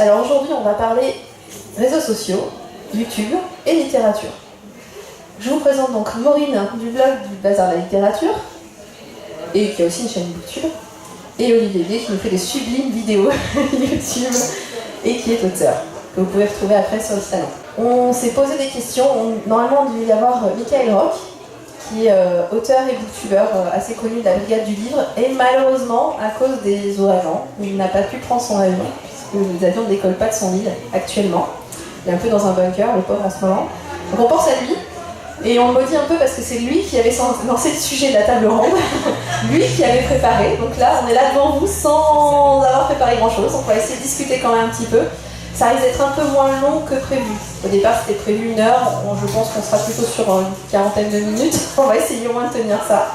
Alors aujourd'hui, on va parler réseaux sociaux, YouTube et littérature. Je vous présente donc Maureen du blog du Bazar de la littérature, et qui a aussi une chaîne YouTube, et Olivier D qui nous fait des sublimes vidéos YouTube et qui est auteur, que vous pouvez retrouver après sur le salon. On s'est posé des questions. Normalement, on devait y avoir Michael Rock, qui est auteur et booktubeur assez connu de la Brigade du Livre, et malheureusement, à cause des ouragans, il n'a pas pu prendre son avion, puisque les avions ne décollent pas de son île actuellement. Il est un peu dans un bunker, le pauvre, en ce moment. Donc on pense à lui, et on le maudit un peu parce que c'est lui qui avait lancé le sujet de la table ronde, lui qui avait préparé. Donc là, on est là devant vous sans avoir préparé grand-chose, on va essayer de discuter quand même un petit peu. Ça risque d'être un peu moins long que prévu. Au départ, c'était prévu 1 heure. Je pense qu'on sera plutôt sur une quarantaine de minutes. On va essayer au moins de tenir ça.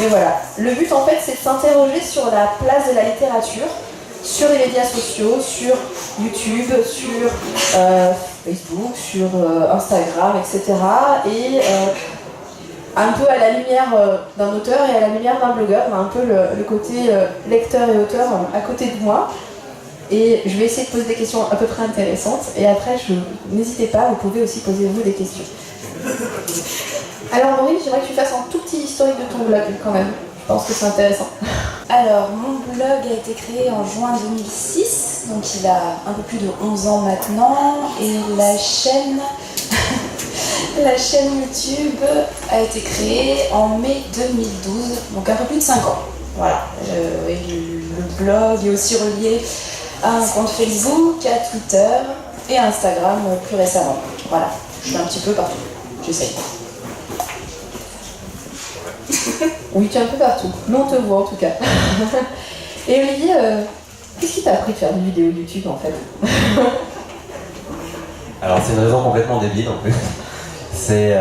Et voilà. Le but, en fait, c'est de s'interroger sur la place de la littérature, sur les médias sociaux, sur YouTube, sur Facebook, sur Instagram, etc. Et un peu à la lumière d'un auteur et à la lumière d'un blogueur. On a un peu le côté lecteur et auteur à côté de moi. Et je vais essayer de poser des questions à peu près intéressantes. Et après, n'hésitez pas, vous pouvez aussi poser vous des questions. Alors Maureen, j'aimerais que tu fasses un tout petit historique de ton blog quand même. Je pense que c'est intéressant. Alors, mon blog a été créé en juin 2006, donc il a un peu plus de 11 ans maintenant. Et la chaîne YouTube a été créée en mai 2012, donc un peu plus de 5 ans. Voilà. Et le blog est aussi relié à un compte Facebook, à Twitter et à Instagram plus récemment. Voilà, je suis un petit peu partout, j'essaye. Oui, tu es un peu partout. Nous, on te voit en tout cas. Et Olivier, qu'est-ce qui t'a appris de faire des vidéos YouTube en fait? Alors, c'est une raison complètement débile en fait. C'est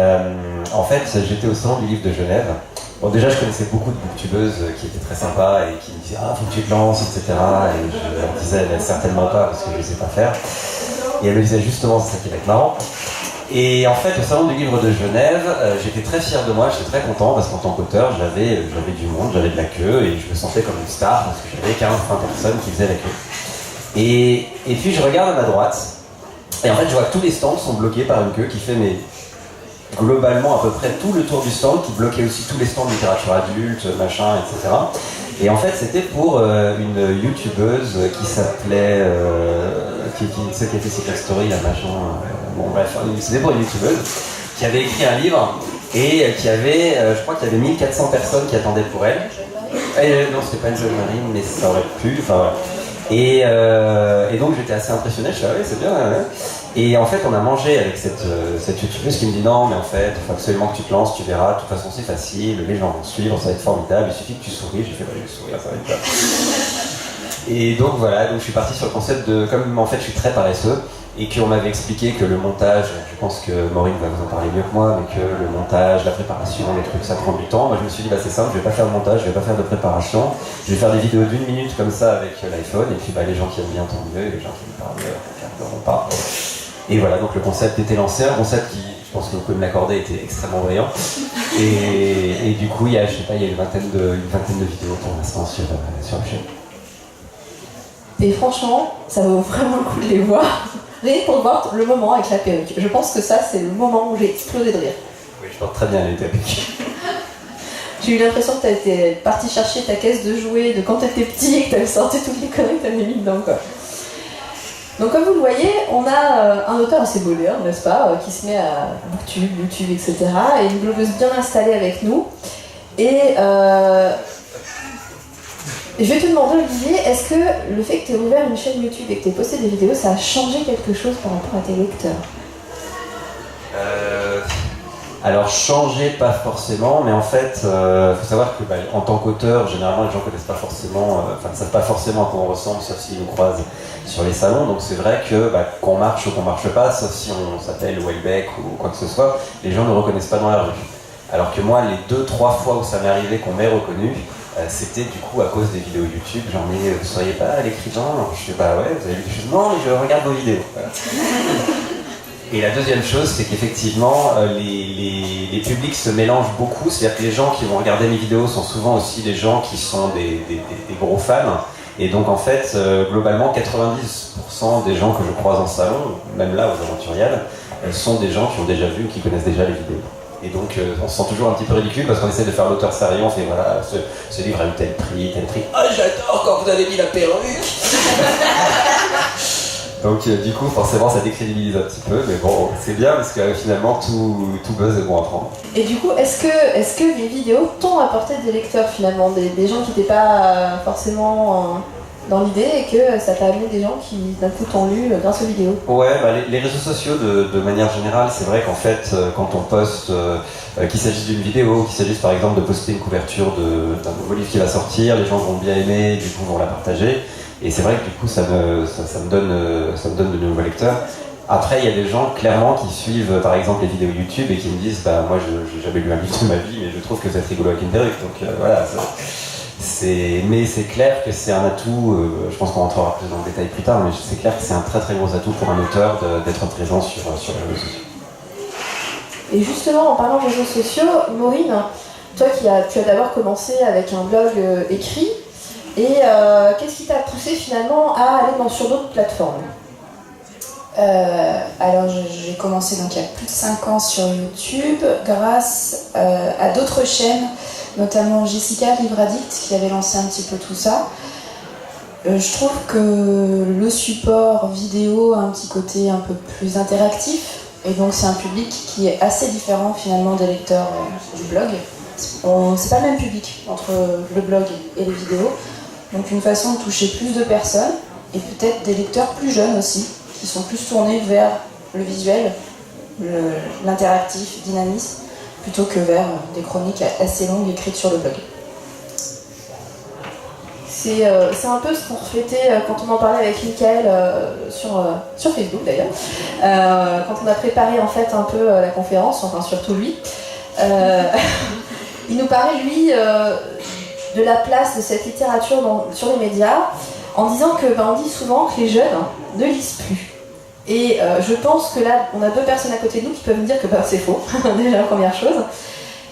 en fait, j'étais au salon du livre de Genève. Bon, déjà, je connaissais beaucoup de booktubeuses qui étaient très sympas et qui me disaient « Ah, faut que tu te lances, etc. » Et je leur disais « Certainement pas, parce que je ne sais pas faire. » Et elle me disait justement « C'est ça qui va être marrant. » Et en fait, au salon du livre de Genève, j'étais très fier de moi, j'étais très content parce qu'en tant qu'auteur, j'avais du monde, j'avais de la queue et je me sentais comme une star parce que j'avais 15-20 personnes qui faisaient la queue. Et puis, je regarde à ma droite et en fait, je vois que tous les stands sont bloqués par une queue qui fait globalement à peu près tout le tour du stand, qui bloquait aussi tous les stands de littérature adulte, machin, etc. Et en fait, c'était pour une youtubeuse qui s'appelait... qui a fait Secret Story, la machin... bon bref, c'était pour une youtubeuse qui avait écrit un livre et qui avait, je crois qu'il y avait 1400 personnes qui attendaient pour elle. Non, c'était pas une jeune marine, mais ça aurait pu, enfin voilà. Et donc j'étais assez impressionné, je suis ouais, c'est bien. Ouais. Et en fait, on a mangé avec cette youtubeuse qui me dit non, mais en fait, il faut absolument que tu te lances, tu verras, de toute façon c'est facile, les gens vont te suivre, ça va être formidable, il suffit que tu souris. J'ai fait je vais sourire, ça va être bien. Et donc voilà, donc je suis parti sur le concept de, comme en fait je suis très paresseux, et qu'on m'avait expliqué que le montage, je pense que Maureen va vous en parler mieux que moi, mais que le montage, la préparation, les trucs, ça prend du temps. Moi je me suis dit, bah c'est simple, je vais pas faire de montage, je vais pas faire de préparation, je vais faire des vidéos d'1 minute comme ça avec l'iPhone, et puis bah, les gens qui aiment bien tant mieux, et les gens qui me parlent regarderont pas. Et voilà, donc le concept était lancé, un concept qui, je pense que vous pouvez me l'accorder, était extrêmement brillant. Et du coup, il y a une vingtaine de vidéos pour l'instant sur la chaîne. Et franchement, ça vaut vraiment le coup de les voir. Rien pour voir le moment avec la perruque. Je pense que ça, c'est le moment où j'ai explosé de rire. Oui, je porte très bien les perruques. J'ai eu l'impression que t'étais parti chercher ta caisse de jouets de quand t'étais petit et que t'avais sorti toutes les conneries que t'avais mis dedans, quoi. Donc comme vous le voyez, on a un auteur assez moderne, n'est-ce pas, qui se met à Booktube, YouTube, etc. et une blogueuse bien installée avec nous. Et je vais te demander, Olivier, est-ce que le fait que tu aies ouvert une chaîne YouTube et que tu aies posté des vidéos, ça a changé quelque chose par rapport à tes lecteurs? Alors changer pas forcément, mais en fait, faut savoir que en tant qu'auteur, généralement les gens connaissent pas forcément, ne savent pas forcément à quoi on ressemble, sauf s'ils nous croisent sur les salons. Donc c'est vrai que qu'on marche ou qu'on marche pas, sauf si on s'appelle Welbeck ou quoi que ce soit, les gens ne reconnaissent pas dans la rue. Alors que moi, les 2-3 fois où ça m'est arrivé qu'on m'ait reconnu, c'était du coup à cause des vidéos YouTube. J'en ai, vous seriez pas l'écrivain? Je fais bah ouais, vous avez vu des choses? Non, mais je regarde vos vidéos. Voilà. Et la deuxième chose, c'est qu'effectivement, les publics se mélangent beaucoup. C'est-à-dire que les gens qui vont regarder mes vidéos sont souvent aussi des gens qui sont des gros fans. Et donc en fait, globalement, 90% des gens que je croise en salon, même là aux Aventuriales, sont des gens qui ont déjà vu, qui connaissent déjà les vidéos. Et donc on se sent toujours un petit peu ridicule parce qu'on essaie de faire l'auteur sérieux, on fait voilà, ce livre a eu tel prix, ah j'adore quand vous avez mis la perruque. Donc du coup forcément ça décrédibilise un petit peu, mais bon c'est bien parce que finalement tout buzz est bon à prendre. Et du coup, est-ce que les vidéos t'ont apporté des lecteurs finalement, des gens qui n'étaient pas forcément dans l'idée et que ça t'a amené des gens qui d'un coup t'ont lu grâce aux vidéos? Ouais, bah, les réseaux sociaux de manière générale, c'est vrai qu'en fait quand on poste, qu'il s'agisse d'une vidéo, qu'il s'agisse par exemple de poster une couverture d'un nouveau livre qui va sortir, les gens vont bien aimer, du coup vont la partager. Et c'est vrai que du coup ça me donne de nouveaux lecteurs. Après il y a des gens clairement qui suivent par exemple les vidéos YouTube et qui me disent bah moi j'ai jamais lu un livre de ma vie mais je trouve que c'est rigolo avec une perruque. Donc voilà, mais c'est clair que c'est un atout, je pense qu'on rentrera plus dans le détail plus tard, mais c'est clair que c'est un très très gros atout pour un auteur d'être présent sur les réseaux sociaux. Et justement en parlant de réseaux sociaux, Maureen, toi tu as d'abord commencé avec un blog écrit. Et qu'est-ce qui t'a poussé finalement à aller sur d'autres plateformes? Alors j'ai commencé donc il y a plus de 5 ans sur YouTube grâce à d'autres chaînes, notamment Jessica Livre Addict qui avait lancé un petit peu tout ça. Je trouve que le support vidéo a un petit côté un peu plus interactif et donc c'est un public qui est assez différent finalement des lecteurs du blog. C'est pas le même public entre le blog et les vidéos. Donc une façon de toucher plus de personnes et peut-être des lecteurs plus jeunes aussi, qui sont plus tournés vers le visuel, l'interactif, dynamisme, plutôt que vers des chroniques assez longues écrites sur le blog. C'est un peu ce qu'on reflétait quand on en parlait avec Michael sur Facebook d'ailleurs, quand on a préparé en fait un peu la conférence, enfin surtout lui. Il nous parlait lui de la place de cette littérature sur les médias, en disant que on dit souvent que les jeunes ne lisent plus. Et je pense que là, on a 2 personnes à côté de nous qui peuvent me dire que c'est faux, déjà la première chose.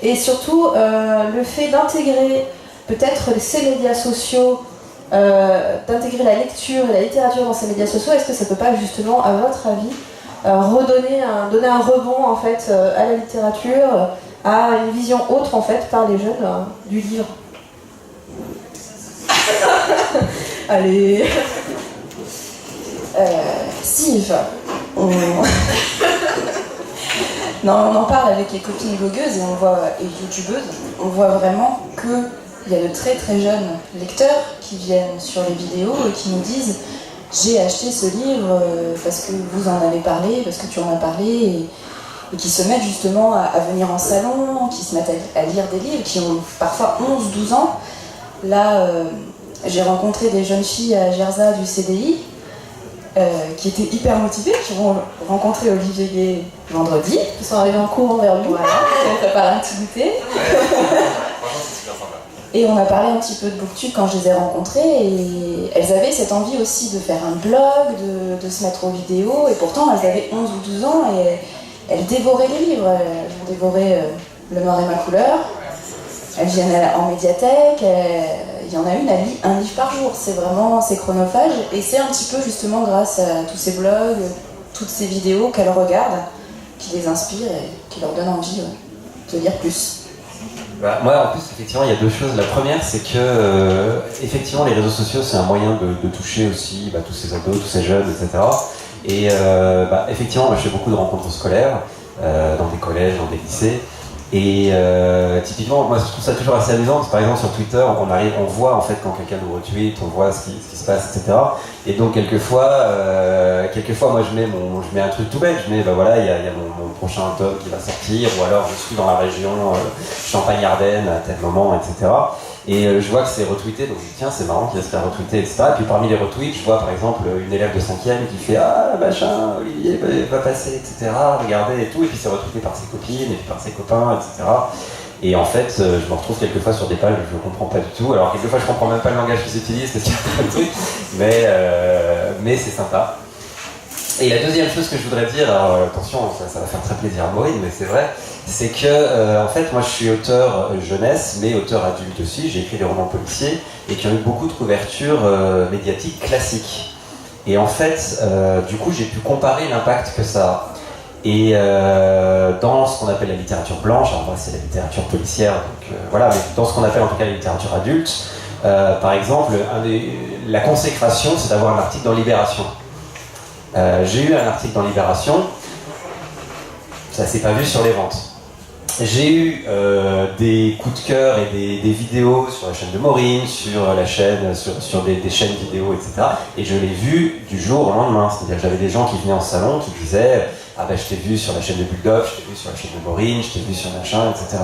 Et surtout, le fait d'intégrer peut-être ces médias sociaux, d'intégrer la lecture et la littérature dans ces médias sociaux, est-ce que ça peut pas justement, à votre avis, donner un rebond en fait à la littérature, à une vision autre en fait par les jeunes du livre? Allez. Si, on en parle avec les copines blogueuses et youtubeuses, on voit vraiment qu'il y a de très très jeunes lecteurs qui viennent sur les vidéos et qui nous disent j'ai acheté ce livre parce que vous en avez parlé, parce que tu en as parlé, et qui se mettent justement à venir en salon, qui se mettent à lire des livres, qui ont parfois 11-12 ans. Là, j'ai rencontré des jeunes filles à Gerza du CDI qui étaient hyper motivées, qui vont rencontrer Olivier Gay vendredi. Ils sont arrivés en courant vers lui. Voilà, ça parle un petit goûter. Et on a parlé un petit peu de BookTube quand je les ai rencontrées et elles avaient cette envie aussi de faire un blog, de se mettre aux vidéos et pourtant elles avaient 11 ou 12 ans et elles dévoraient les livres. Elles ont dévoré Le Noir et ma couleur, elles viennent en médiathèque, il y en a une, elle lit un livre par jour, c'est chronophage et c'est un petit peu justement grâce à tous ces blogs, toutes ces vidéos qu'elles regardent, qui les inspirent et qui leur donnent envie de lire plus. Bah, moi en plus effectivement il y a 2 choses. La première c'est que effectivement les réseaux sociaux c'est un moyen de toucher aussi tous ces ados, tous ces jeunes, etc. Et effectivement moi je fais beaucoup de rencontres scolaires dans des collèges, dans des lycées. Et typiquement, moi je trouve ça toujours assez amusant parce que par exemple sur Twitter, on voit en fait quand quelqu'un nous retweet, on voit ce qui se passe, etc. Et donc quelquefois moi je mets un truc tout bête, je mets voilà, il y a mon prochain tome qui va sortir, ou alors je suis dans la région Champagne-Ardenne à tel moment, etc. Et je vois que c'est retweeté, donc je dis tiens c'est marrant qu'il se faire retweeter, etc. Et puis parmi les retweets, je vois par exemple une élève de 5e qui fait ah machin, Olivier va passer, etc. Regardez et tout, et puis c'est retweeté par ses copines et puis par ses copains, etc. Et en fait, je me retrouve quelquefois sur des pages où je ne comprends pas du tout. Alors quelquefois je comprends même pas le langage qu'ils utilisent parce qu'il y a plein de trucs, mais c'est sympa. Et la deuxième chose que je voudrais dire, alors attention, ça va faire très plaisir à Maureen, mais c'est vrai, c'est que en fait moi je suis auteur jeunesse, mais auteur adulte aussi, j'ai écrit des romans policiers, et qui ont eu beaucoup de couverture médiatique classique. Et en fait, du coup, j'ai pu comparer l'impact que ça a. Et dans ce qu'on appelle la littérature blanche, alors moi c'est la littérature policière, donc voilà, mais dans ce qu'on appelle en tout cas la littérature adulte, par exemple, la consécration, c'est d'avoir un article dans Libération. J'ai eu un article dans Libération, ça s'est pas vu sur les ventes. J'ai eu des coups de cœur et des vidéos sur la chaîne de Maureen, sur la chaîne, sur des chaînes vidéo, etc. Et je l'ai vu du jour au lendemain. C'est-à-dire que j'avais des gens qui venaient en salon qui disaient « Ah ben je t'ai vu sur la chaîne de Bulldog, je t'ai vu sur la chaîne de Maureen, je t'ai vu sur machin, etc. »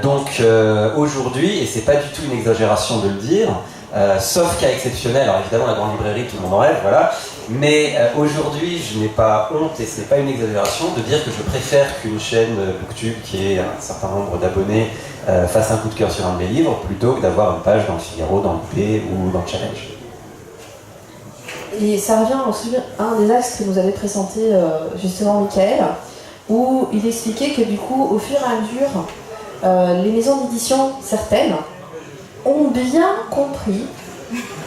Donc aujourd'hui, et c'est pas du tout une exagération de le dire, sauf cas exceptionnel, alors évidemment la grande librairie, tout le monde en rêve, voilà, mais aujourd'hui je n'ai pas honte, et ce n'est pas une exagération, de dire que je préfère qu'une chaîne Booktube qui ait un certain nombre d'abonnés fasse un coup de cœur sur un de mes livres, plutôt que d'avoir une page dans le Figaro, dans l'IP ou dans le Challenge. Et ça revient aussi à un des axes que nous avait présenté justement Michael, où il expliquait que du coup, au fur et à mesure, les maisons d'édition, certaines, ont bien compris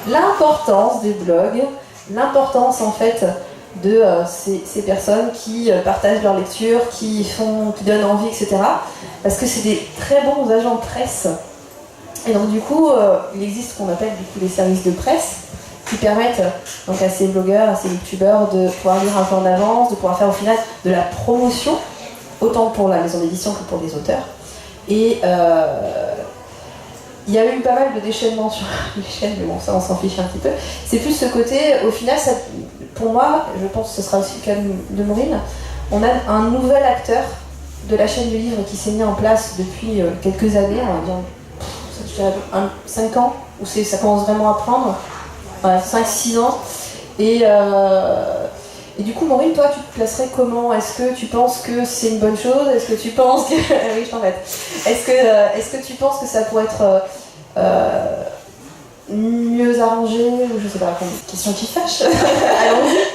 l'importance des blogs, l'importance en fait de ces personnes qui partagent leur lecture, qui donnent envie, etc. Parce que c'est des très bons agents de presse. Et donc du coup, il existe ce qu'on appelle du coup les services de presse, qui permettent donc à ces blogueurs, à ces youtubeurs de pouvoir lire un peu en avance, de pouvoir faire au final de la promotion, autant pour la maison d'édition que pour les auteurs. Et il y a eu pas mal de déchaînements sur les chaînes, mais bon, ça on s'en fiche un petit peu. C'est plus ce côté, au final, ça, pour moi, je pense que ce sera aussi le cas de Maureen, on a un nouvel acteur de la chaîne du livre qui s'est mis en place depuis quelques années, on va dire, je dirais 5 ans, où ça commence vraiment à prendre, 5-6 ans. Et du coup, Maureen, toi, tu te placerais comment? Est-ce que tu penses que c'est une bonne chose? Est-ce que tu penses que... oui, je t'embête. Est-ce que tu penses que ça pourrait être mieux arrangé? Ou je sais pas, question qui fâche. Allons-y.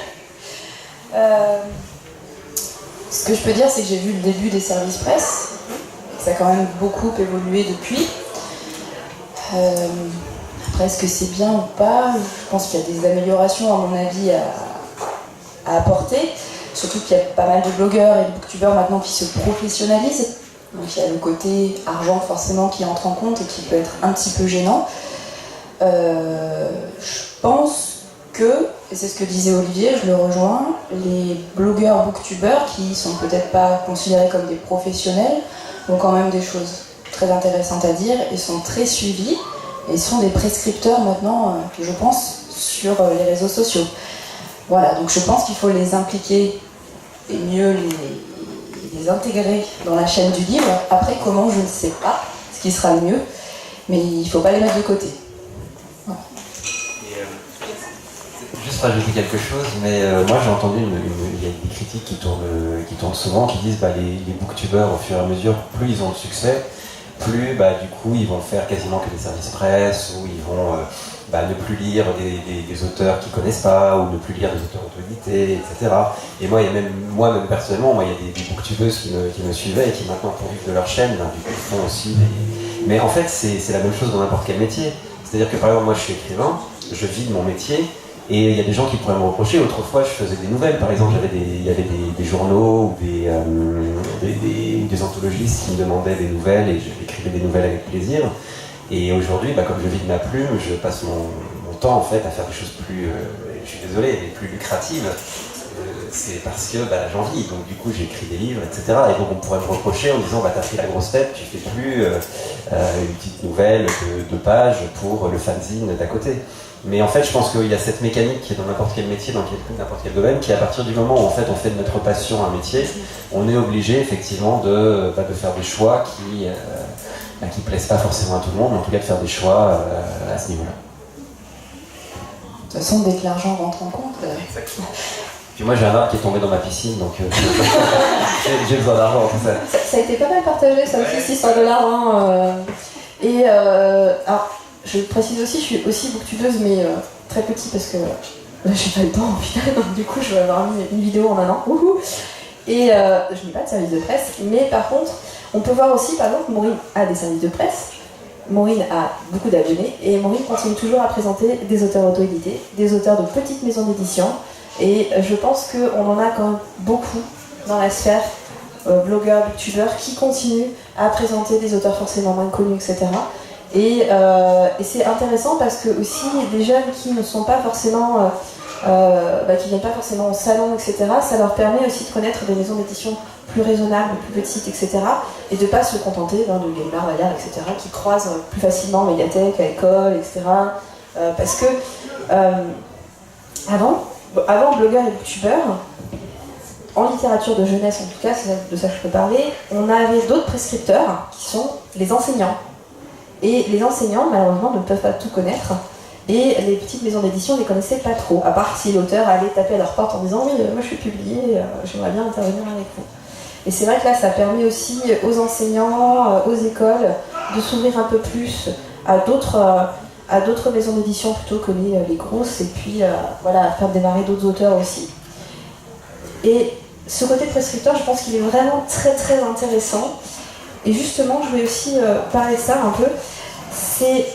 Ce que je peux dire, c'est que j'ai vu le début des services presse. Ça a quand même beaucoup évolué depuis. Après, est-ce que c'est bien ou pas? Je pense qu'il y a des améliorations, à mon avis, à apporter. Surtout qu'il y a pas mal de blogueurs et de booktubeurs maintenant qui se professionnalisent. Donc il y a le côté argent forcément qui entre en compte et qui peut être un petit peu gênant. Je pense que, et c'est ce que disait Olivier, je le rejoins, les blogueurs booktubeurs qui sont peut-être pas considérés comme des professionnels ont quand même des choses très intéressantes à dire et sont très suivis et sont des prescripteurs maintenant, je pense, sur les réseaux sociaux. Voilà, donc je pense qu'il faut les impliquer et mieux les intégrer dans la chaîne du livre. Après, comment, je ne sais pas ce qui sera le mieux, mais il ne faut pas les mettre de côté. Voilà. Juste rajouter quelque chose, mais moi j'ai entendu, il y a des critiques qui tournent souvent, qui disent les booktubeurs, au fur et à mesure, plus ils ont de succès, plus du coup ils vont faire quasiment que des services presse, ou ils vont ne plus lire des auteurs qu'ils connaissent pas, ou ne plus lire des auteurs auto-édités, etc. Et moi-même personnellement, il y a des booktubeuses qui me suivaient et qui maintenant, pour vivre de leur chaîne, du coup font aussi Mais en fait, c'est la même chose dans n'importe quel métier. C'est-à-dire que par exemple, moi je suis écrivain, je vis de mon métier, et il y a des gens qui pourraient me reprocher. Autrefois, je faisais des nouvelles, par exemple, il y avait des journaux ou des anthologistes qui me demandaient des nouvelles, et j'écrivais des nouvelles avec plaisir. Et aujourd'hui, comme je vis de ma plume, je passe mon temps en fait à faire des choses plus, je suis désolé, mais plus lucratives. C'est parce que j'en vis, donc du coup j'écris des livres, etc. Et donc on pourrait me reprocher en disant t'as pris la grosse tête, tu fais plus une petite nouvelle de 2 pages pour le fanzine d'à côté. Mais en fait je pense qu'il y a cette mécanique qui est dans n'importe quel métier, dans n'importe quel domaine, qui à partir du moment où en fait on fait de notre passion un métier, on est obligé effectivement de faire des choix qui plaisent pas forcément à tout le monde, mais en tout cas de faire des choix à ce niveau-là. De toute façon, dès que l'argent rentre en compte... Exactement. Puis moi j'ai un arbre qui est tombé dans ma piscine, donc j'ai besoin d'argent, tout ça. Ça a été pas mal partagé, ça aussi, $600. Et alors, je précise aussi, je suis aussi booktubeuse, mais très petit parce que là j'ai pas le temps au final, donc du coup je vais avoir mis une vidéo en un an. Et je n'ai pas de service de presse, mais par contre, on peut voir aussi, par exemple, Maureen a des services de presse, Maureen a beaucoup d'abonnés et Maureen continue toujours à présenter des auteurs auto-édités, des auteurs de petites maisons d'édition. Et je pense qu'on en a quand même beaucoup dans la sphère blogueurs, youtubeurs qui continuent à présenter des auteurs forcément moins connus, etc. Et c'est intéressant parce que aussi des jeunes qui ne sont pas forcément, qui viennent pas forcément au salon, etc. Ça leur permet aussi de connaître des maisons d'édition plus raisonnables, plus petites, etc. Et de pas se contenter de Gallimard, Valère, etc. qui croisent plus facilement médiathèque, à l'école, etc. Parce que avant blogueurs et youtubeurs, en littérature de jeunesse en tout cas, c'est de ça que je peux parler, on avait d'autres prescripteurs qui sont les enseignants. Et les enseignants, malheureusement, ne peuvent pas tout connaître. Et les petites maisons d'édition ne les connaissaient pas trop, à part si l'auteur allait taper à leur porte en disant « Oui, moi je suis publié, j'aimerais bien intervenir avec vous ». Et c'est vrai que là, ça permet aussi aux enseignants, aux écoles, de s'ouvrir un peu plus à d'autres maisons d'édition plutôt que les grosses, et puis voilà, faire démarrer d'autres auteurs aussi. Et ce côté prescripteur, je pense qu'il est vraiment très très intéressant. Et justement, je voulais aussi parler de ça un peu. C'est,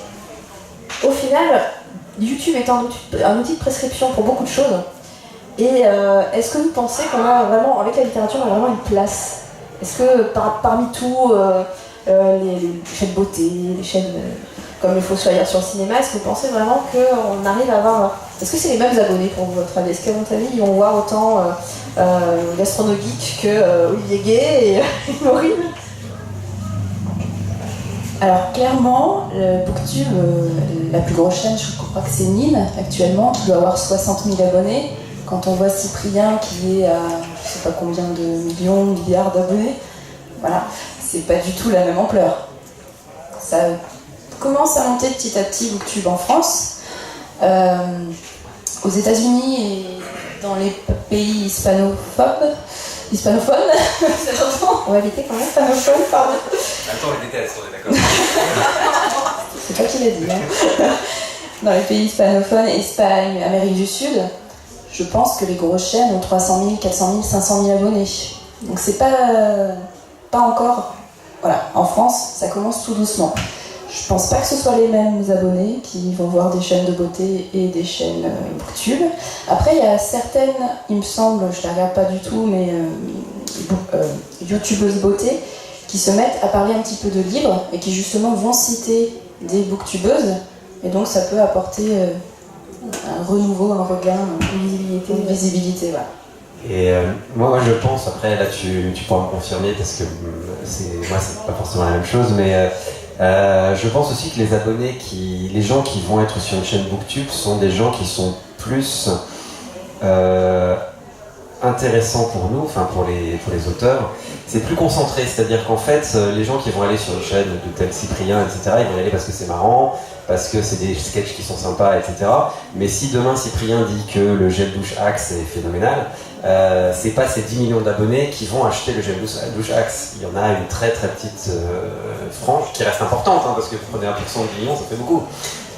au final, YouTube est un outil de prescription pour beaucoup de choses. Et est-ce que vous pensez qu'on a vraiment, avec la littérature, on a vraiment une place? Est-ce que parmi tout, les chaînes beauté, les chaînes comme le Fossoyeur sur le cinéma, est-ce que vous pensez vraiment qu'on arrive à avoir... Est-ce que c'est les mêmes abonnés pour votre avis? Est-ce qu'à votre avis, ils vont voir autant Gastronogeek que Olivier Gay et Maureen? Alors clairement, le Booktube, la plus grosse chaîne, je crois que c'est Nine actuellement, qui doit avoir 60 000 abonnés. Quand on voit Cyprien qui est à je sais pas combien de millions, milliards d'abonnés, voilà, c'est pas du tout la même ampleur. Ça commence à monter petit à petit Booktube en France. Aux États-Unis et dans les pays hispanophones, on va éviter quand même. Hispanophones, pardon. Attends, on les déteste, on est d'accord. C'est pas qui l'a dit. Hein. Dans les pays hispanophones, Espagne, Amérique du Sud, je pense que les grosses chaînes ont 300 000, 400 000, 500 000 abonnés. Donc c'est pas encore... Voilà, en France, ça commence tout doucement. Je pense pas que ce soit les mêmes abonnés qui vont voir des chaînes de beauté et des chaînes Booktube. Après, il y a certaines, il me semble, je ne les regarde pas du tout, mais youtubeuses beauté qui se mettent à parler un petit peu de livres et qui justement vont citer des booktubeuses. Et donc ça peut apporter un renouveau, un regain, une visibilité. Voilà. Et moi je pense, après là tu pourras me confirmer parce que moi c'est pas forcément la même chose, mais je pense aussi que les abonnés, les gens qui vont être sur une chaîne Booktube sont des gens qui sont plus intéressants pour nous, enfin pour les auteurs. C'est plus concentré, c'est-à-dire qu'en fait les gens qui vont aller sur une chaîne de tel Cyprien, etc., ils vont y aller parce que c'est marrant, parce que c'est des sketchs qui sont sympas, etc. Mais si demain Cyprien dit que le gel douche Axe est phénoménal, c'est pas ces 10 millions d'abonnés qui vont acheter le gel douche Axe. Il y en a une très très petite frange qui reste importante, hein, parce que vous prenez 1% de 10 millions, ça fait beaucoup,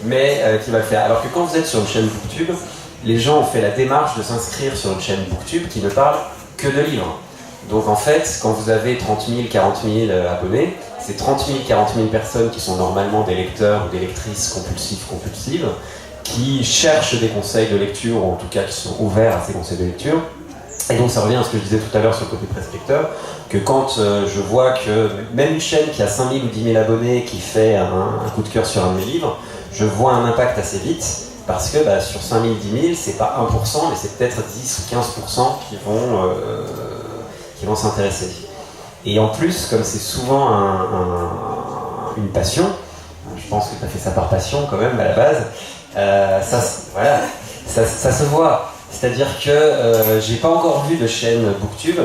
mais qui va le faire. Alors que quand vous êtes sur une chaîne Booktube, les gens ont fait la démarche de s'inscrire sur une chaîne Booktube qui ne parle que de livres. Donc en fait, quand vous avez 30 000, 40 000 abonnés, c'est 30 000, 40 000 personnes qui sont normalement des lecteurs ou des lectrices compulsives, qui cherchent des conseils de lecture, ou en tout cas qui sont ouverts à ces conseils de lecture. Et donc ça revient à ce que je disais tout à l'heure sur le côté prescripteur, que quand je vois que même une chaîne qui a 5 000 ou 10 000 abonnés qui fait un coup de cœur sur un de mes livres, je vois un impact assez vite, parce que sur 5 000, 10 000, c'est pas 1%, mais c'est peut-être 10 ou 15% qui vont s'intéresser. Et en plus, comme c'est souvent une passion, je pense que tu as fait ça par passion quand même à la base, ça se voit. C'est-à-dire que j'ai pas encore vu de chaîne Booktube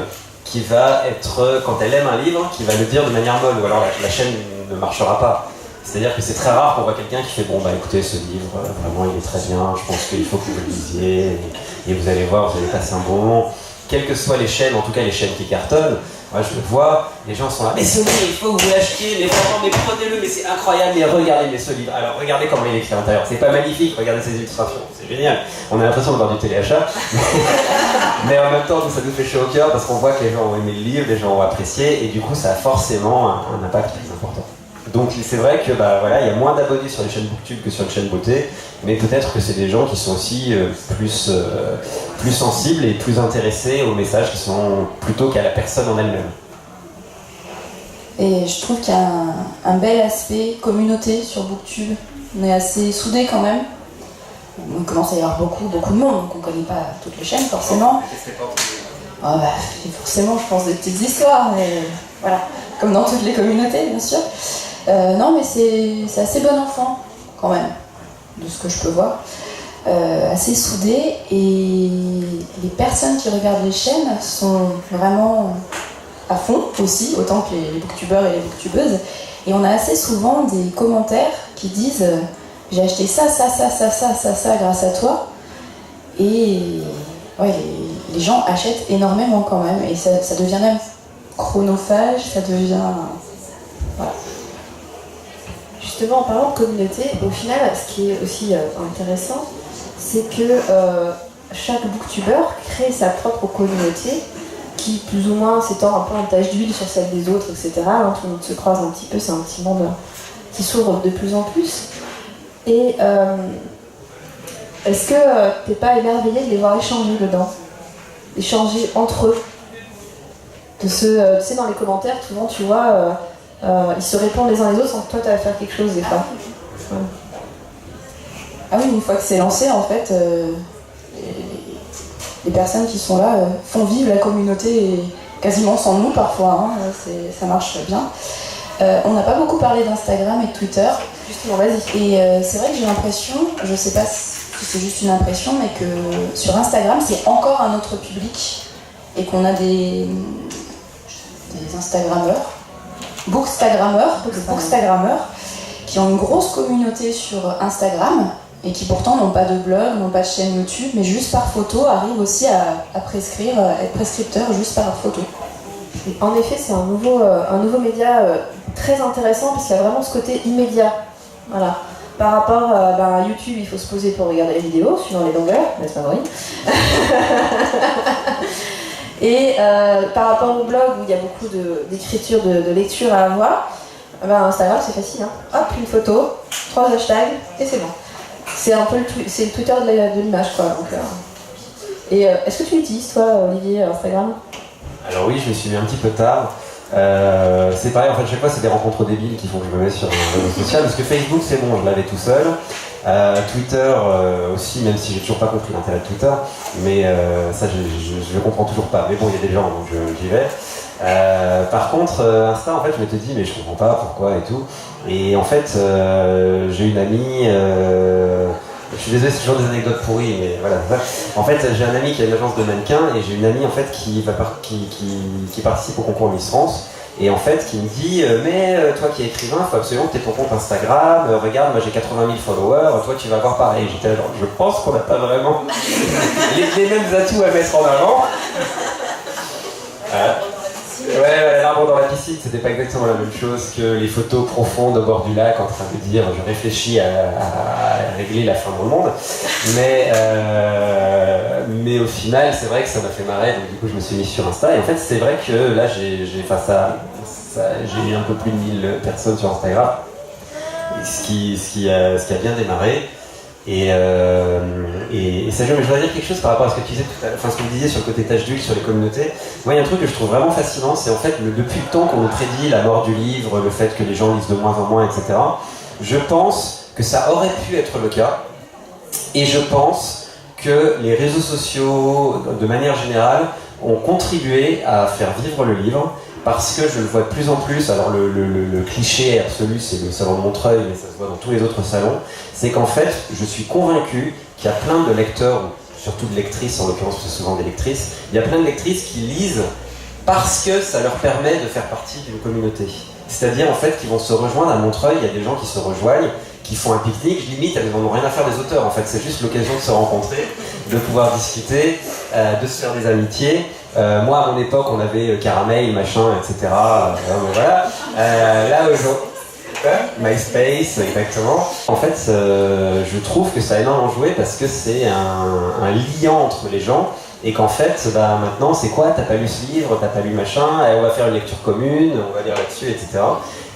qui va être, quand elle aime un livre, qui va le dire de manière molle, ou alors la chaîne ne marchera pas. C'est-à-dire que c'est très rare qu'on voit quelqu'un qui fait « Bon, écoutez, ce livre, vraiment, il est très bien, je pense qu'il faut que vous le lisiez, et vous allez voir, vous allez passer un bon moment. » Quelles que soient les chaînes, en tout cas les chaînes qui cartonnent, moi je le vois, les gens sont là « Mais ce livre, il faut que vous l'achetiez, mais vraiment, mais prenez-le, mais c'est incroyable, mais regardez mais ce livre. » Alors regardez comment il est écrit à l'intérieur, c'est pas magnifique, regardez ces illustrations, c'est génial. On a l'impression de voir du téléachat, mais en même temps, ça nous fait chaud au cœur parce qu'on voit que les gens ont aimé le livre, les gens ont apprécié, et du coup ça a forcément un impact plus important. Donc c'est vrai que voilà, il y a moins d'abonnés sur les chaînes Booktube que sur les chaînes beauté, mais peut-être que c'est des gens qui sont aussi plus sensibles et plus intéressés aux messages qui sont plutôt qu'à la personne en elle-même. Et je trouve qu'il y a un bel aspect communauté sur Booktube. On est assez soudés quand même. On commence à y avoir beaucoup de monde, donc on ne connaît pas toutes les chaînes forcément. Forcément, je pense des petites histoires, mais voilà, comme dans toutes les communautés, bien sûr. Non, mais c'est assez bon enfant, quand même, de ce que je peux voir. Assez soudé, et les personnes qui regardent les chaînes sont vraiment à fond aussi, autant que les booktubeurs et les booktubeuses. Et on a assez souvent des commentaires qui disent j'ai acheté ça grâce à toi. Et ouais, les gens achètent énormément quand même, et ça devient même chronophage, ça devient... Voilà. Justement, en parlant de communauté, au final, ce qui est aussi intéressant, c'est que chaque booktubeur crée sa propre communauté qui, plus ou moins, s'étend un peu en tache d'huile sur celle des autres, etc. Hein, tout le monde se croise un petit peu, c'est un petit monde qui s'ouvre de plus en plus. Et est-ce que t'es pas émerveillé de les voir échanger dedans? Échanger entre eux? Tu sais, dans les commentaires, souvent, tu vois... ils se répondent les uns les autres sans que toi tu vas faire quelque chose des fois. Ouais. Ah oui, une fois que c'est lancé, en fait, les personnes qui sont là font vivre la communauté quasiment sans nous parfois, hein, ça marche bien. On n'a pas beaucoup parlé d'Instagram et de Twitter. Justement, vas-y. Et c'est vrai que j'ai l'impression, je sais pas si c'est juste une impression, mais que sur Instagram c'est encore un autre public et qu'on a des Instagrammeurs. Bookstagrammeurs qui ont une grosse communauté sur Instagram et qui pourtant n'ont pas de blog, n'ont pas de chaîne YouTube, mais juste par photo arrivent aussi à prescrire, être prescripteurs juste par photo. En effet, c'est un nouveau média très intéressant parce qu'il y a vraiment ce côté immédiat. Voilà. Par rapport à YouTube, il faut se poser pour regarder les vidéos, suivant les longueurs, n'est-ce pas, Maureen? Et par rapport au blog où il y a beaucoup d'écriture, de lecture à avoir, Instagram c'est facile, hein. Hop, une photo, 3 hashtags et c'est bon. C'est un peu le Twitter de l'image, quoi. Donc, Et est-ce que tu l'utilises, toi, Olivier, Instagram? Alors oui, je me suis mis un petit peu tard. C'est pareil, en fait, chaque fois c'est des rencontres débiles qui font que je me mets sur un réseau social, parce que Facebook c'est bon, je l'avais tout seul. Twitter aussi, même si j'ai toujours pas compris l'intérêt de Twitter, mais ça je le comprends toujours pas. Mais bon, il y a des gens, donc j'y vais. Par contre, Insta, en fait, je m'étais dit, mais je comprends pas pourquoi et tout. Et en fait, j'ai une amie. Je suis désolé, c'est toujours des anecdotes pourries, mais voilà. En fait, j'ai un ami qui a une agence de mannequins et j'ai une amie en fait qui participe au concours Miss France. Et en fait, qui me dit mais toi qui es écrivain, il faut absolument que tu aies ton compte Instagram. Regarde, moi j'ai 80 000 followers, toi tu vas avoir pareil. J'étais là, genre, je pense qu'on n'a pas vraiment les mêmes atouts à mettre en avant. Ouais, l'arbre dans la piscine, c'était pas exactement la même chose que les photos profondes au bord du lac en train de dire je réfléchis à régler la fin dans le monde. Mais au final, c'est vrai que ça m'a fait marrer, donc du coup je me suis mis sur Insta. Et en fait, c'est vrai que là, j'ai un peu plus de 1000 personnes sur Instagram, ce qui a bien démarré. Et ça, je voudrais dire quelque chose par rapport à ce que tu disais tout à l'heure, enfin ce que vous disiez sur le côté tâche d'huile, sur les communautés. Moi, il y a un truc que je trouve vraiment fascinant, c'est en fait depuis le temps qu'on nous prédit la mort du livre, le fait que les gens lisent de moins en moins, etc. Je pense que ça aurait pu être le cas, et je pense que les réseaux sociaux, de manière générale, ont contribué à faire vivre le livre. Parce que je le vois de plus en plus, alors le cliché absolu c'est le salon de Montreuil, mais ça se voit dans tous les autres salons, c'est qu'en fait je suis convaincu qu'il y a plein de lecteurs, surtout de lectrices, en l'occurrence c'est souvent des lectrices, il y a plein de lectrices qui lisent parce que ça leur permet de faire partie d'une communauté. C'est-à-dire en fait qu'ils vont se rejoindre à Montreuil, il y a des gens qui se rejoignent, qui font un pique-nique, limite elles n'en ont rien à faire des auteurs en fait, c'est juste l'occasion de se rencontrer, de pouvoir discuter, de se faire des amitiés. Moi à mon époque on avait Caramel, machin, etc. Voilà. Là aujourd'hui, MySpace, exactement. En fait, je trouve que ça a énormément joué parce que c'est un lien entre les gens et qu'en fait, maintenant c'est quoi? T'as pas lu ce livre, t'as pas lu machin, on va faire une lecture commune, on va lire là-dessus, etc.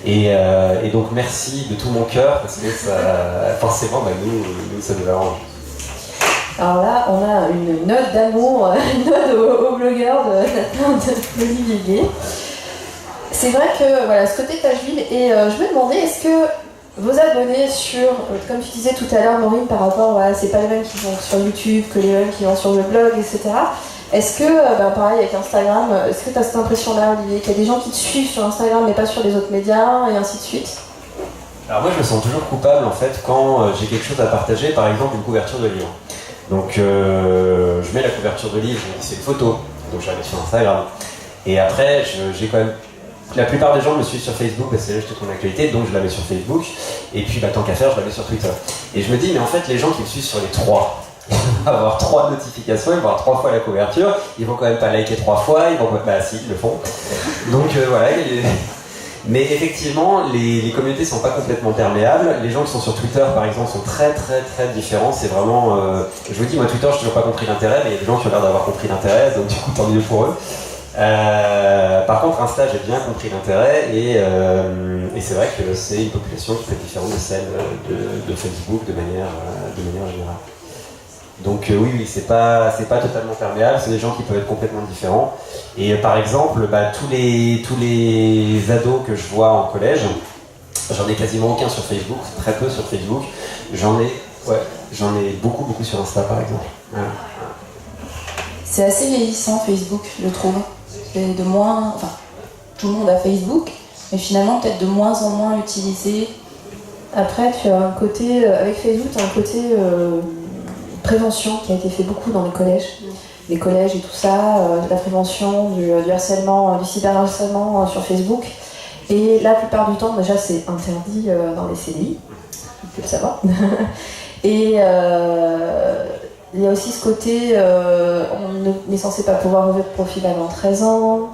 Et donc merci de tout mon cœur, parce que ça, forcément, nous ça nous arrange. Alors là, on a une note d'amour, une note au blogueur d'Olivier Gay. C'est vrai que voilà, ce côté Tacheville, et je me demandais, est-ce que vos abonnés sur, comme tu disais tout à l'heure Maureen, par rapport, voilà, c'est pas les mêmes qui vont sur YouTube que les mêmes qui vont sur le blog, etc. Est-ce que, pareil avec Instagram, est-ce que tu as cette impression-là, Olivier, qu'il y a des gens qui te suivent sur Instagram mais pas sur les autres médias, et ainsi de suite? Alors moi je me sens toujours coupable en fait quand j'ai quelque chose à partager, par exemple une couverture de livre. Donc je mets la couverture de livre, c'est une photo, donc je la mets sur Instagram. Et après j'ai quand même... La plupart des gens me suivent sur Facebook parce que là je te trouve l'actualité, donc je la mets sur Facebook. Et puis tant qu'à faire, je la mets sur Twitter. Et je me dis, mais en fait les gens qui me suivent sur les trois, ils vont avoir 3 notifications, ils vont avoir 3 fois la couverture, ils vont quand même pas liker 3 fois, ils vont pas... Bah si, ils le font. Donc voilà. Mais effectivement, les communautés sont pas complètement perméables. Les gens qui sont sur Twitter, par exemple, sont très très très différents. C'est vraiment... je vous dis, moi Twitter, je n'ai toujours pas compris l'intérêt, mais il y a des gens qui ont l'air d'avoir compris l'intérêt, donc du coup, tant mieux pour eux. Par contre, Insta, j'ai bien compris l'intérêt, et c'est vrai que c'est une population qui peut être différente de celle de Facebook de manière générale. Donc oui, c'est pas totalement perméable, c'est des gens qui peuvent être complètement différents. Et par exemple, tous les ados que je vois en collège, j'en ai quasiment aucun sur Facebook, très peu sur Facebook. J'en ai beaucoup sur Insta par exemple. Ouais. C'est assez vieillissant Facebook, je trouve. C'est de moins... Enfin, tout le monde a Facebook, mais finalement peut-être de moins en moins utilisé. Après, tu as un côté... avec Facebook, tu as un côté... prévention qui a été fait beaucoup dans les collèges. Les collèges et tout ça, la prévention du harcèlement, du cyberharcèlement sur Facebook. Et la plupart du temps, déjà, c'est interdit dans les CDI, il faut le savoir. Et il y a aussi ce côté, on n'est censé pas pouvoir ouvrir de profil avant 13 ans.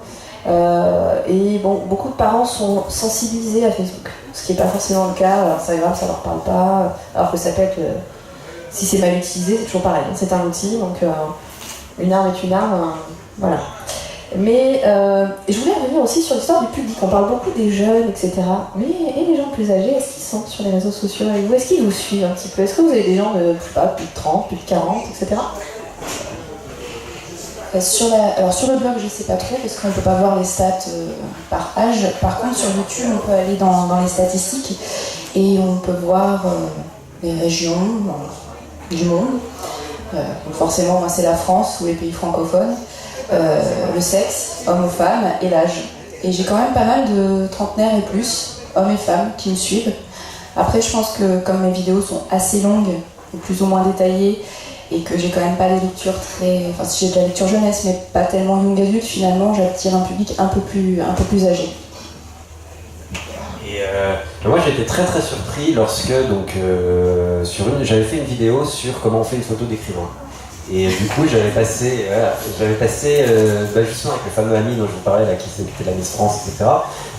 Et bon, beaucoup de parents sont sensibilisés à Facebook, ce qui n'est pas forcément le cas. Instagram, ça leur parle pas, alors que ça peut être... si c'est mal utilisé, c'est toujours pareil, c'est un outil, donc une arme est une arme, voilà. Mais je voulais revenir aussi sur l'histoire du public. On parle beaucoup des jeunes, etc. Mais et les gens plus âgés, est-ce qu'ils sont sur les réseaux sociaux avec vous? Est-ce qu'ils vous suivent un petit peu? Est-ce que vous avez des gens de, je sais pas, plus de 30, plus de 40, etc. Alors sur le blog, je sais pas trop, parce qu'on peut pas voir les stats par âge. Par contre, sur YouTube, on peut aller dans les statistiques et on peut voir les régions du monde. Donc forcément, moi, c'est la France ou les pays francophones. Le sexe, homme ou femme, et l'âge. Et j'ai quand même pas mal de trentenaires et plus, hommes et femmes, qui me suivent. Après, je pense que comme mes vidéos sont assez longues, et plus ou moins détaillées, et que j'ai quand même pas des lectures très... Enfin, si j'ai de la lecture jeunesse, mais pas tellement young adulte, finalement, j'attire un public un peu plus âgé. Et moi j'ai été très très surpris lorsque j'avais fait une vidéo sur comment on fait une photo d'écrivain. Et du coup j'avais passé justement avec le fameux ami dont je vous parlais là, qui était la Miss France, etc.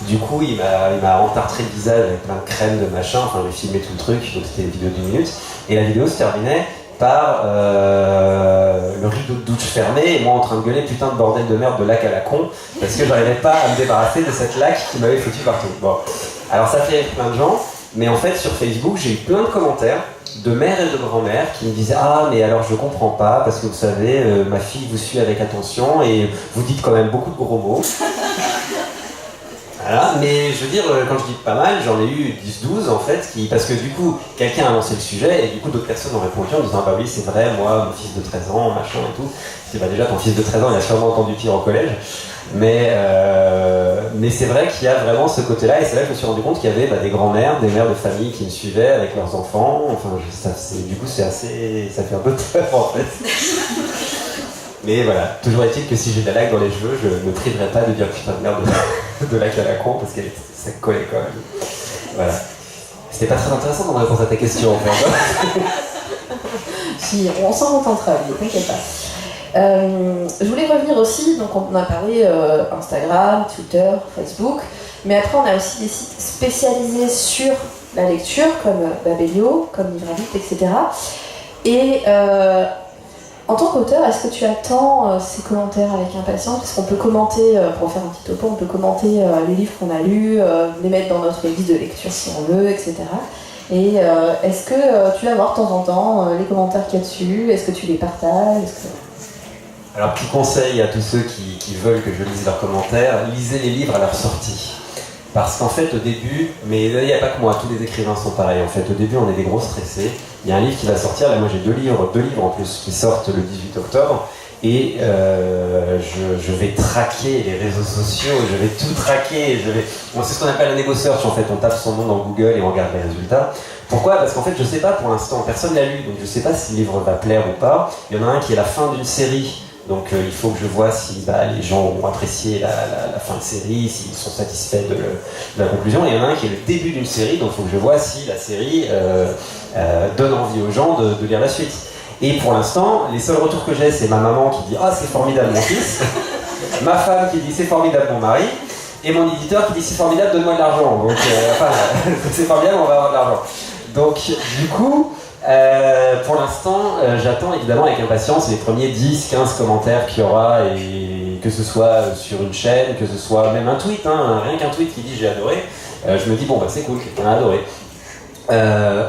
Du coup il m'a entartré le visage avec plein de crème de machin, enfin j'ai filmé tout le truc, donc c'était une vidéo d'1 minute. Et la vidéo se terminait par le rideau de douche fermé et moi en train de gueuler putain de bordel de merde de lac à la con parce que j'arrivais pas à me débarrasser de cette lac qui m'avait foutu partout. Bon. Alors ça fait plein de gens, mais en fait sur Facebook j'ai eu plein de commentaires de mères et de grand-mères qui me disaient « Ah mais alors je comprends pas parce que vous savez, ma fille vous suit avec attention et vous dites quand même beaucoup de gros mots. » Voilà, mais je veux dire, quand je dis pas mal, j'en ai eu 10-12 en fait, parce que du coup, quelqu'un a lancé le sujet et du coup d'autres personnes ont répondu en disant « Bah oui c'est vrai, moi, mon fils de 13 ans, machin et tout. » Je dis « Bah déjà ton fils de 13 ans, il a sûrement entendu pire au collège. » Mais c'est vrai qu'il y a vraiment ce côté-là, et c'est là que je me suis rendu compte qu'il y avait des grands-mères, des mères de famille qui me suivaient avec leurs enfants. Enfin, du coup, ça fait un peu peur en fait. Mais voilà, toujours est-il que si j'ai de la laque dans les cheveux, je ne me priverai pas de dire putain de merde de laque à la con, parce que ça collait quand même. Voilà. C'était pas très intéressant dans ma réponse à ta question en fait. Si, on s'en contentera, t'inquiète pas. Je voulais revenir aussi, donc on a parlé Instagram, Twitter, Facebook, mais après on a aussi des sites spécialisés sur la lecture, comme Babelio, comme Livre à Vite, etc. Et En tant qu'auteur, est-ce que tu attends ces commentaires avec impatience? Parce qu'on peut commenter, pour faire un petit topo, on peut commenter les livres qu'on a lus, les mettre dans notre liste de lecture si on veut, etc. Et est-ce que tu vas voir de temps en temps les commentaires qu'il y a dessus? Est-ce que tu les partages? Alors, petit conseil à tous ceux qui veulent que je lise leurs commentaires, lisez les livres à leur sortie. Parce qu'en fait, au début, mais il n'y a pas que moi, tous les écrivains sont pareils. En fait, au début, on est des gros stressés. Il y a un livre qui va sortir, là, moi j'ai deux livres en plus, qui sortent le 18 octobre. Et je vais traquer les réseaux sociaux, je vais tout traquer. Bon, c'est ce qu'on appelle la négo search, en fait. On tape son nom dans Google et on regarde les résultats. Pourquoi? Parce qu'en fait, je sais pas pour l'instant, personne l'a lu, donc je sais pas si le livre va plaire ou pas. Il y en a un qui est la fin d'une série. Donc il faut que je vois si les gens ont apprécié la fin de série, s'ils sont satisfaits de la conclusion. Et il y en a un qui est le début d'une série, donc il faut que je vois si la série donne envie aux gens de lire la suite. Et pour l'instant, les seuls retours que j'ai, c'est ma maman qui dit « Ah, c'est formidable mon fils », ma femme qui dit « C'est formidable mon mari », et mon éditeur qui dit « C'est formidable, donne-moi de l'argent ». Donc c'est formidable, on va avoir de l'argent. Donc du coup... pour l'instant, j'attends évidemment avec impatience les premiers 10-15 commentaires qu'il y aura, et que ce soit sur une chaîne, que ce soit même un tweet, rien qu'un tweet qui dit j'ai adoré, je me dis bon bah c'est cool, on a adoré.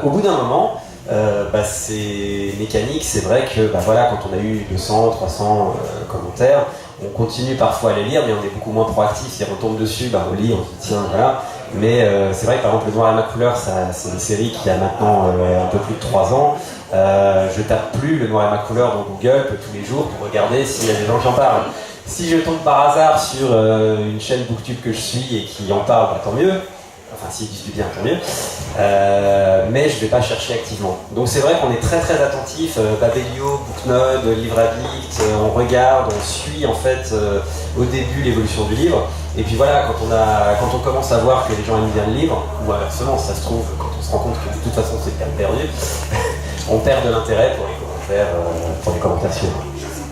Au bout d'un moment, c'est mécanique, c'est vrai que voilà, quand on a eu 200, 300 commentaires, on continue parfois à les lire, mais on est beaucoup moins proactif. Si on tombe dessus, on lit, on se dit tiens, voilà. Mais c'est vrai que par exemple, Le Noir et ma couleur, c'est une série qui a maintenant un peu plus de 3 ans. Je tape plus Le Noir et ma couleur dans Google tous les jours pour regarder s'il y a des gens qui en parlent. Si je tombe par hasard sur une chaîne Booktube que je suis et qui en parle, tant mieux. Enfin, s'ils disent du bien, tant mieux. Mais je ne vais pas chercher activement. Donc c'est vrai qu'on est très très attentif. Babelio, Booknode, Livre Addict, on regarde, on suit en fait au début l'évolution du livre. Et puis voilà, quand on commence à voir que les gens aiment bien le livre, ou inversement, ça se trouve, quand on se rend compte que de toute façon c'est perdu, on perd de l'intérêt pour les commentaires suivants.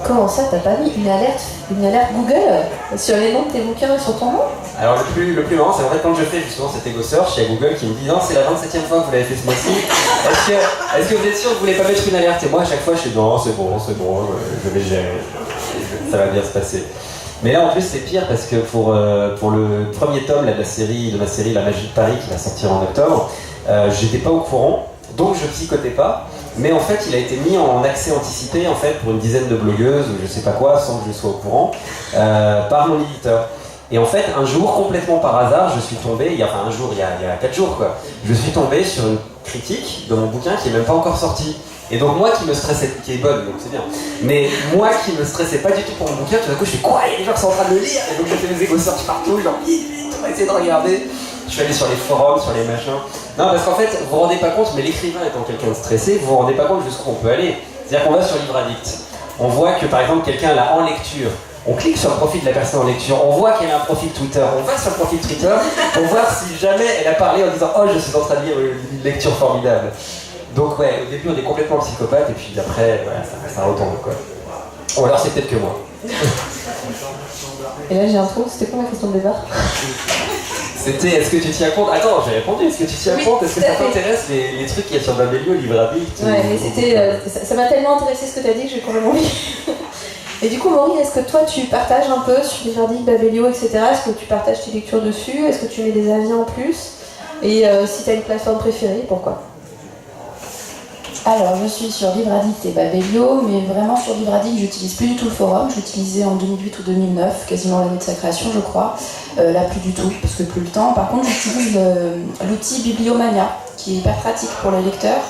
Comment ça, t'as pas mis une alerte Google sur les noms de tes bouquins et sur ton nom? Alors le plus marrant, c'est en fait quand je fais justement cet ego search, il y a Google qui me dit non, c'est la 27e fois que vous l'avez fait ce mois-ci. Est-ce que vous êtes sûr que vous voulez pas mettre une alerte? Et moi à chaque fois je suis non, c'est bon, je vais gérer, ça va bien se passer. Mais là en plus c'est pire parce que pour le premier tome là, de ma série La Magie de Paris qui va sortir en octobre, j'étais pas au courant, donc je psychotais pas. Mais en fait, il a été mis en accès anticipé en fait, pour une dizaine de blogueuses ou je sais pas quoi, sans que je sois au courant, par mon éditeur. Et en fait, un jour, complètement par hasard, je suis tombé, il y a 4 jours quoi, je suis tombé sur une critique de mon bouquin qui est même pas encore sorti. Et donc moi qui me stressais, qui est bonne, donc c'est bien, mais moi qui me stressais pas du tout pour mon bouquin, tout d'un coup je fais quoi? Il y a des gens qui sont en train de le lire, et donc j'ai fait mes ego search partout, genre vite, on va essayer de regarder. Je suis allé sur les forums, sur les machins. Non, parce qu'en fait, vous vous rendez pas compte, mais l'écrivain étant quelqu'un de stressé, vous vous rendez pas compte jusqu'où on peut aller. C'est-à-dire qu'on va sur Livre Addict, on voit que par exemple quelqu'un l'a en lecture, on clique sur le profil de la personne en lecture, on voit qu'elle a un profil Twitter, on va sur le profil Twitter pour voir si jamais elle a parlé en disant « Oh, je suis en train de lire une lecture formidable ». Donc ouais, au début on est complètement psychopathe et puis après, voilà, ça retombe quoi. Ou alors c'est peut-être que moi. Et là j'ai un trou, c'était quoi ma question de départ? C'était est-ce que tu t'y as compte? Attends, j'ai répondu, est-ce que tu t'y as compte? Est-ce que ça t'intéresse les trucs qu'il y a sur Babelio, Livre Addict? Ouais, mais c'était. Ça m'a tellement intéressé ce que tu as dit que j'ai complètement oublié. Et du coup, Maureen, est-ce que toi tu partages un peu sur Livre Addict, Babelio, etc. Est-ce que tu partages tes lectures dessus? Est-ce que tu mets des avis en plus? Et si tu as une plateforme préférée, pourquoi? Alors, je suis sur Livre Addict et Babelio, mais vraiment sur Livre Addict, j'utilise plus du tout le forum. Je l'utilisais en 2008 ou 2009, quasiment l'année de sa création, je crois. Là, plus du tout, parce que plus le temps. Par contre, j'utilise l'outil Bibliomania, qui est hyper pratique pour les lecteurs.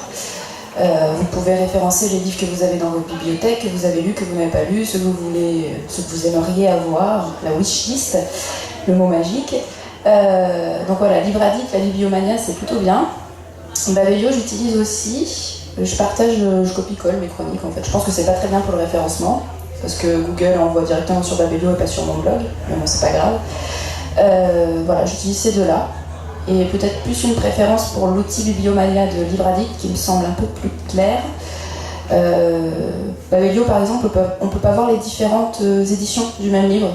Vous pouvez référencer les livres que vous avez dans votre bibliothèque, que vous avez lus, que vous n'avez pas lus, ceux que vous aimeriez avoir, la wishlist, le mot magique. Donc voilà, Livre Addict, la Bibliomania, c'est plutôt bien. Babelio, j'utilise aussi. Je partage, je copie-colle mes chroniques en fait. Je pense que c'est pas très bien pour le référencement, parce que Google envoie directement sur Babelio et pas sur mon blog, mais bon, c'est pas grave. Voilà, j'utilise ces deux-là. Et peut-être plus une préférence pour l'outil Bibliomania de Livre Addict qui me semble un peu plus clair. Babelio par exemple, on peut pas voir les différentes éditions du même livre.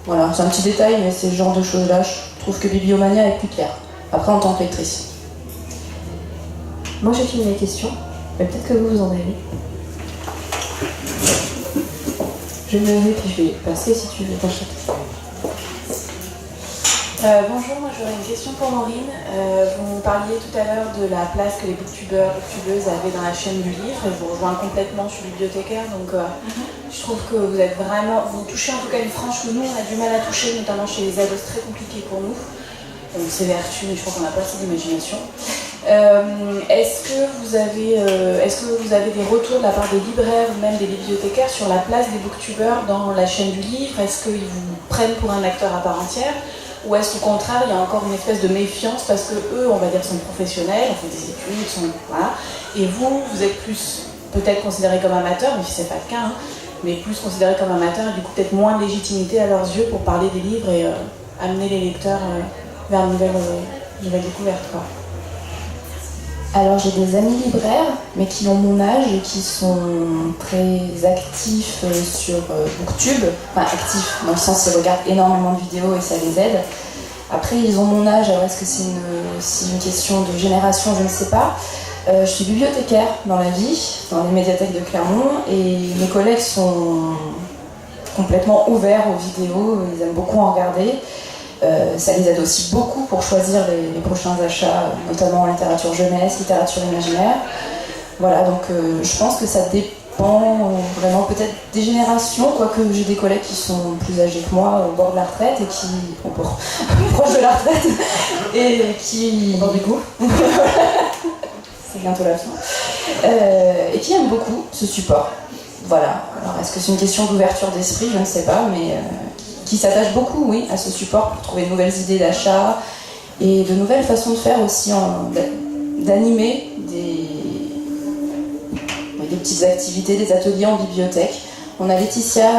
Voilà, c'est un petit détail, mais c'est ce genre de choses-là. Je trouve que Bibliomania est plus clair. Après, en tant que lectrice. Moi j'ai fini mes questions, mais peut-être que vous en avez. Je vais me lever puis je vais passer si tu veux t'acheter. Bonjour, moi j'aurais une question pour Maureen. Vous parliez tout à l'heure de la place que les booktubeurs, booktubeuses avaient dans la chaîne du livre, et je vous rejoins complètement, je suis bibliothécaire, donc je trouve que vous êtes vraiment, vous touchez en tout cas une frange que nous on a du mal à toucher, notamment chez les ados, très compliqué pour nous. Donc c'est vertu, mais je crois qu'on n'a pas assez d'imagination. Est-ce que vous avez des retours de la part des libraires ou même des bibliothécaires sur la place des booktubeurs dans la chaîne du livre? Est-ce qu'ils vous prennent pour un acteur à part entière? Ou est-ce qu'au contraire, il y a encore une espèce de méfiance parce que eux, on va dire, sont professionnels, ont fait des études, voilà. Et vous êtes plus peut-être considérés comme amateurs, mais si c'est pas le cas, hein, mais plus considérés comme amateurs et du coup peut-être moins de légitimité à leurs yeux pour parler des livres et amener les lecteurs vers une nouvelle découverte, quoi. Alors j'ai des amis libraires, mais qui ont mon âge et qui sont très actifs sur Booktube. Enfin actifs, dans le sens ils regardent énormément de vidéos et ça les aide. Après ils ont mon âge, alors est-ce que c'est une question de génération, je ne sais pas. Je suis bibliothécaire dans la vie, dans les médiathèques de Clermont, et mes collègues sont complètement ouverts aux vidéos, ils aiment beaucoup en regarder. Ça les aide aussi beaucoup pour choisir les prochains achats, notamment en littérature jeunesse, littérature imaginaire. Voilà, donc je pense que ça dépend vraiment peut-être des générations, quoique j'ai des collègues qui sont plus âgés que moi, au bord de la retraite, et qui... proche de la retraite, et qui... Au bord du coup. C'est bientôt la fin. Et qui aiment beaucoup ce support. Voilà, alors est-ce que c'est une question d'ouverture d'esprit? Je ne sais pas, mais... qui s'attachent beaucoup, oui, à ce support pour trouver de nouvelles idées d'achat et de nouvelles façons de faire aussi, d'animer des petites activités, des ateliers en bibliothèque. On a Laetitia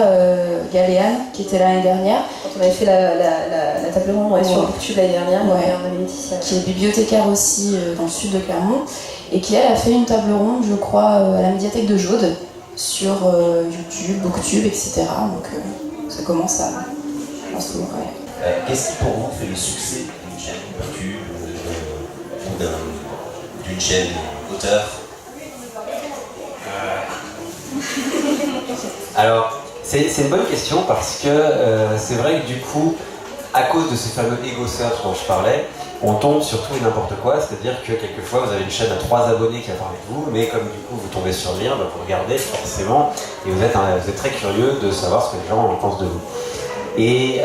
Galéane qui était là l'année dernière. Quand on avait fait la table ronde sur Booktube l'année dernière, on avait Laetitia. Qui est bibliothécaire aussi dans le sud de Clermont et qui elle a fait une table ronde, je crois, à la médiathèque de Jaude sur YouTube, Booktube, etc. Donc ça commence à s'ouvrir. Qu'est-ce qui pour vous fait le succès d'une chaîne YouTube ou d'une chaîne auteur? Alors, c'est une bonne question parce que c'est vrai que du coup, à cause de ce fameux ego search dont je parlais, on tombe sur tout et n'importe quoi, c'est-à-dire que quelquefois vous avez une chaîne à 3 abonnés qui a parlé de vous, mais comme du coup vous tombez sur le lien, bah, vous regardez forcément et vous êtes très curieux de savoir ce que les gens pensent de vous. Et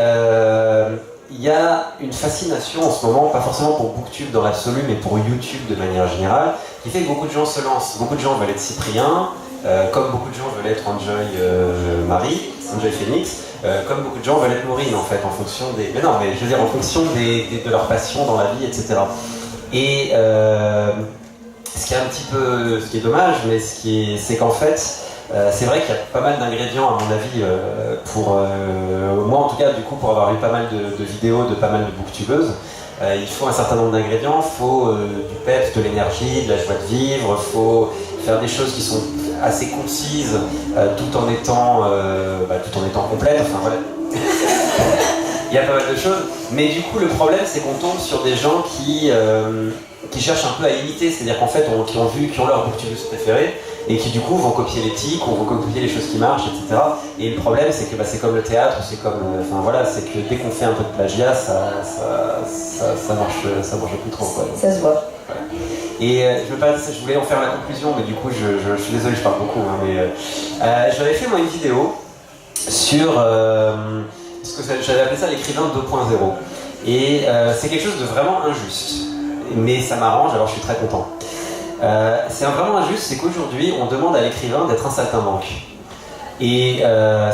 il y a une fascination en ce moment, pas forcément pour Booktube dans l'absolu, mais pour YouTube de manière générale, qui fait que beaucoup de gens se lancent. Beaucoup de gens veulent être Cyprien, comme beaucoup de gens veulent être Enjoy Marie, Enjoy Phoenix, comme beaucoup de gens veulent être Maureen en fait, en fonction des... Mais non, mais je veux dire en fonction de leur passion dans la vie, etc. Et ce qui est dommage, mais c'est qu'en fait, c'est vrai qu'il y a pas mal d'ingrédients à mon avis pour moi en tout cas du coup pour avoir vu pas mal de vidéos de pas mal de booktubeuses. Il faut un certain nombre d'ingrédients, il faut du peps, de l'énergie, de la joie de vivre, il faut faire des choses qui sont assez concises tout en étant complètes, enfin voilà. Il y a pas mal de choses, mais du coup le problème c'est qu'on tombe sur des gens qui cherchent un peu à imiter, c'est-à-dire qu'en fait qui ont leur booktubeuse préférée et qui du coup vont copier les tics, ou vont copier les choses qui marchent, etc. Et le problème c'est que c'est comme le théâtre, c'est comme, c'est que dès qu'on fait un peu de plagiat, ça marche plus trop quoi. Ça se voit. Et je voulais en faire la conclusion, mais du coup je suis désolé, je parle beaucoup, hein, mais j'avais fait moi une vidéo sur j'avais appelé ça l'écrivain 2.0. Et c'est quelque chose de vraiment injuste, mais ça m'arrange, alors je suis très content. C'est vraiment injuste, c'est qu'aujourd'hui on demande à l'écrivain d'être un saltimbanque. Et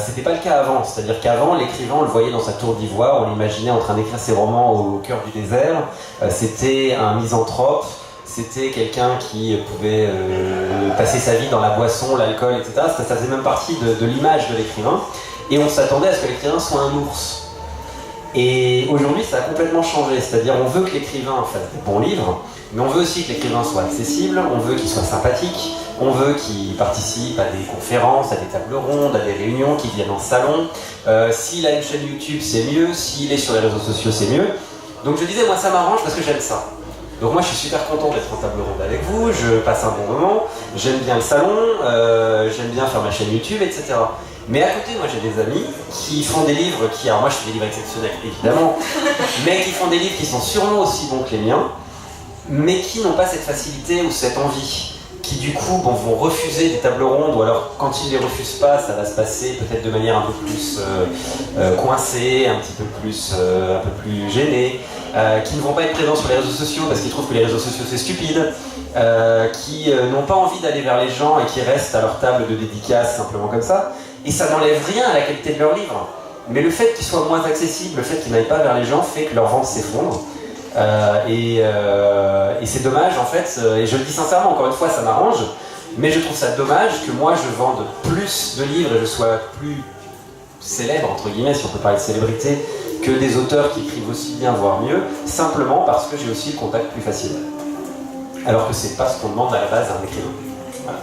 c'était pas le cas avant, c'est-à-dire qu'avant l'écrivain on le voyait dans sa tour d'ivoire, on l'imaginait en train d'écrire ses romans au cœur du désert, c'était un misanthrope, c'était quelqu'un qui pouvait passer sa vie dans la boisson, l'alcool, etc. Ça faisait même partie de l'image de l'écrivain, et on s'attendait à ce que l'écrivain soit un ours. Et aujourd'hui ça a complètement changé, c'est-à-dire on veut que l'écrivain fasse des bons livres, mais on veut aussi que l'écrivain soit accessible, on veut qu'il soit sympathique, on veut qu'il participe à des conférences, à des tables rondes, à des réunions, qu'il vienne en salon. S'il a une chaîne YouTube, c'est mieux. S'il est sur les réseaux sociaux, c'est mieux. Donc je disais, moi ça m'arrange parce que j'aime ça. Donc moi je suis super content d'être en table ronde avec vous, je passe un bon moment, j'aime bien le salon, j'aime bien faire ma chaîne YouTube, etc. Mais à côté, moi j'ai des amis qui font des livres qui, alors moi je fais des livres exceptionnels évidemment, mais qui font des livres qui sont sûrement aussi bons que les miens, mais qui n'ont pas cette facilité ou cette envie, qui du coup vont refuser des tables rondes, ou alors quand ils les refusent pas, ça va se passer peut-être de manière un peu plus coincée, un peu plus gênée, qui ne vont pas être présents sur les réseaux sociaux parce qu'ils trouvent que les réseaux sociaux c'est stupide, qui n'ont pas envie d'aller vers les gens et qui restent à leur table de dédicace simplement comme ça. Et ça n'enlève rien à la qualité de leur livre. Mais le fait qu'ils soient moins accessibles, le fait qu'ils n'aillent pas vers les gens, fait que leur vente s'effondre. Et c'est dommage en fait, et je le dis sincèrement, encore une fois ça m'arrange, mais je trouve ça dommage que moi je vende plus de livres et je sois plus célèbre, entre guillemets, si on peut parler de célébrité, que des auteurs qui écrivent aussi bien, voire mieux, simplement parce que j'ai aussi le contact plus facile. Alors que c'est pas ce qu'on demande à la base à un écrivain. Voilà.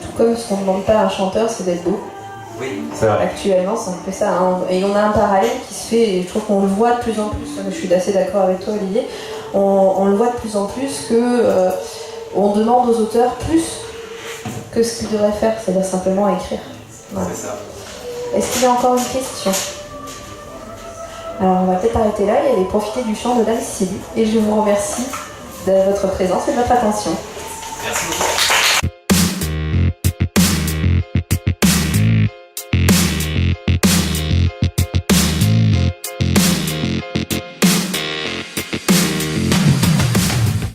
Tout comme ce qu'on ne demande pas à un chanteur, c'est d'être beau. Oui, c'est vrai. Actuellement, c'est un peu ça. Hein. Et on a un parallèle qui se fait, et je trouve qu'on le voit de plus en plus. Je suis assez d'accord avec toi, Olivier. On le voit de plus en plus que on demande aux auteurs plus que ce qu'ils devraient faire, c'est-à-dire simplement écrire. Voilà. C'est ça. Est-ce qu'il y a encore une question? Alors, on va peut-être arrêter là et aller profiter du chant de Dame Cécile. Et je vous remercie de votre présence et de votre attention. Merci beaucoup.